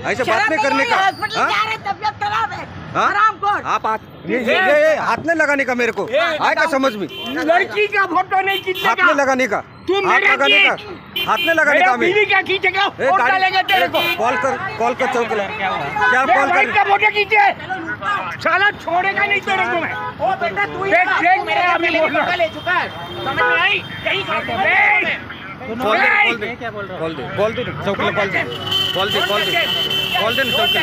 ऐसे बात नहीं करने का। तबियत खराब है। आप ये हाथ नहीं लगाने का मेरे को, आएगा समझ में। लड़की का फोटो नहीं खींचेगा, हाथ नहीं लगाने का, हाथ लगाने का, हाथ नहीं लगाने का। बीवी क्या खींचेगा, फोटो डालेंगे तेरे को। कॉल कर चौकी, क्या कॉल कर का फोटो खींचे, साला छोड़ेगा नहीं तेरे को मैं। ओ बेटा तू देख मेरे अभी ले चुका है, समझ में आई? यही कॉल दे चौकी, कॉल दे चौकी,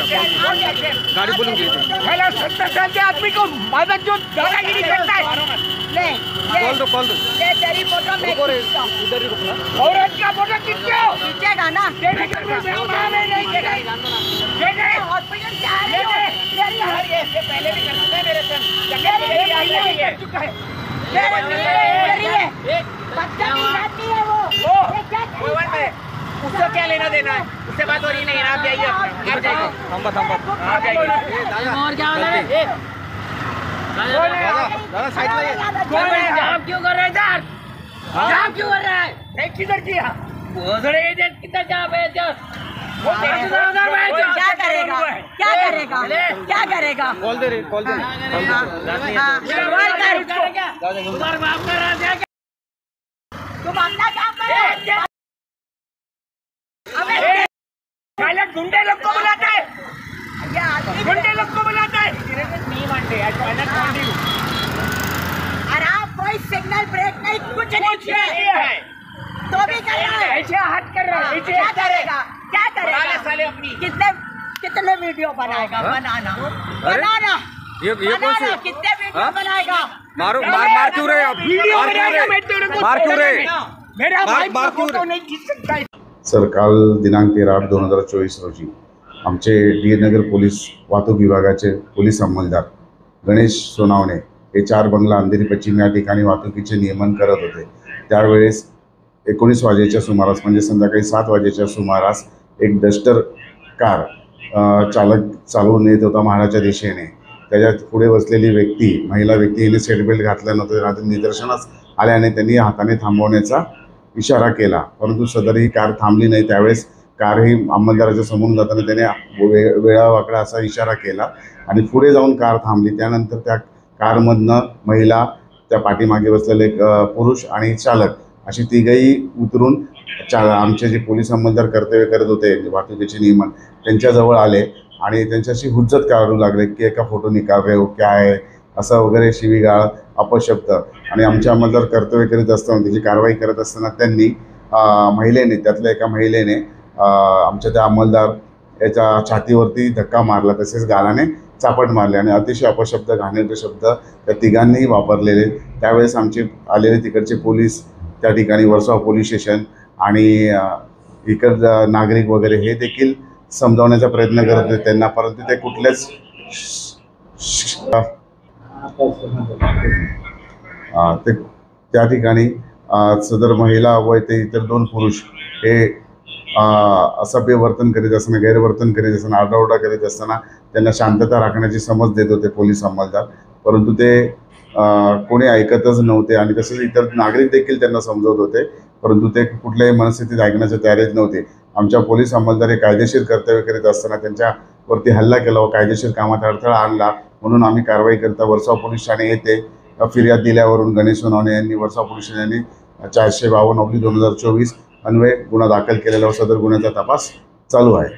गाड़ी बोलूंगी। पहले 70 साल के आदमी को मदद जो दादागिरी करता है, ले कॉल दो ये तेरी फोटो में इधर ही रुकना। औरत का फोटो खींचेगा ना, तेरे घर में नहीं देगा। हॉस्पिटल जा रही हो, तेरी हर ये से पहले भी करते हैं मेरे संग, मेरी आई है चुका है, मेरी है बच्चा की जाती है वो उससे क्या लेना देना है, उससे बात हो रही नहीं। आप जाइए, आप जाइए, आप जाइए। और क्या वाला है? दादा साइड में जाम क्यों कर रहे हैं सर? जाम क्यों कर रहा है? एक किधर किया कितना जाम है इधर? क्या करेगा, क्या करेगा, क्या करेगा? कॉल दे तुम अपना काम करो। अबे गुंडे लोग को बुलाता है, गुंडे लोग को बुलाता है। नहीं मानते और आप कोई सिग्नल ब्रेक नहीं, कुछ नहीं किया है तो भी कर रहा है, ऐसे हाथ कर रहा है। क्या करेगा, क्या करेगा साले अपनी? कितने वीडियो बनाएगा? बनाना ये कितने वीडियो बनाएगा? मार क्यों रहे आप? मार क्यों रहे? मेरा भाई फोटो नहीं खींच सकता। सर, काल दिनांक 13/8/2024 रोजी आमचे डी नगर पोलीस वाहतूक विभागाचे पोलीस अंमलदार गणेश सोनावणे हे 4 बंगला अंधेरी पश्चिम या ठिकाणी वाहतुकीचे नियमन करत होते। त्यावेळेस 19 वाजेच्या सुमारास म्हणजे संध्याकाळी 7 वाजेच्या सुमारास एक डस्टर कार चालक चालवून येत होता महाडाच्या दिशेने। त्याच्यात पुढे बसलेली व्यक्ती, महिला व्यक्ती, हिने सीट बेल्ट घातला नव्हता। निदर्शनास आल्याने त्यांनी हाताने थांबवण्याचा इशारा केला, परंतु सदर ही कार थांबली नाही। त्यावेळेस कार ही अंमलदाराच्या समोरून जाताना त्याने वेळावाकडा असा इशारा केला आणि पुढे जाऊन कार थांबली। त्यानंतर त्या कारमधनं महिला, त्या पाठीमागे बसलेले पुरुष आणि चालक अशी तिघही उतरून आमचे जे पोलीस अंमलदार कर्तव्य करत होते वाहतुकीचे नियमन त्यांच्याजवळ आले आणि त्यांच्याशी हुज्जत काढू लागले की एका फोटो निकाल रहे हो क्या है, असं वगैरे शिवीगाळ अपशब्द। आणि आमचे अंमलदार कर्तव्य करीत असताना, त्याची कारवाई करत असताना त्यांनी महिलेने, त्यातल्या एका महिलेने आमच्या त्या अंमलदार याच्या छातीवरती धक्का मारला, तसेच गालाने चापट मारले आणि अतिशय अपशब्द, घाणेरडे शब्द त्या तिघांनीही वापरलेले। त्यावेळेस आमचे आलेले तिकडचे पोलीस, त्या ठिकाणी वर्सोवा पोलीस स्टेशन आणि इकडे नागरिक वगैरे हे देखील समजावण्याचा प्रयत्न करत होते त्यांना, परंतु ते कुठलेच त्या ठिकाणी सदर महिला व ते इतर 2 पुरुष हे असभ्य वर्तन करीत असताना, गैरवर्तन करीत असताना, आरडाओरडा करीत असताना त्यांना शांतता राखण्याची समज देत होते पोलीस अंमलदार, परंतु ते कोणी ऐकतच नव्हते आणि तसेच इतर नागरिक देखील त्यांना समजवत होते, परंतु ते कुठल्याही मनस्थितीत ऐकण्याच्या तयारीत नव्हते। आमच्या पोलीस अंमलदार हे कायदेशीर कर्तव्य करीत असताना त्यांच्यावरती हल्ला केला व कायदेशीर कामात अडथळा आणला, म्हणून आम्ही कारवाई करता वर्सोवा पोलीस ठाणे येथे फिर्याद दिल्यावरून गणेश सोनावणे यांनी वर्सोवा पोलीस ठाण्याने 452/2024 अन्वये गुन्हा दाखल केलेला व सदर गुन्ह्याचा तपास चालू आहे।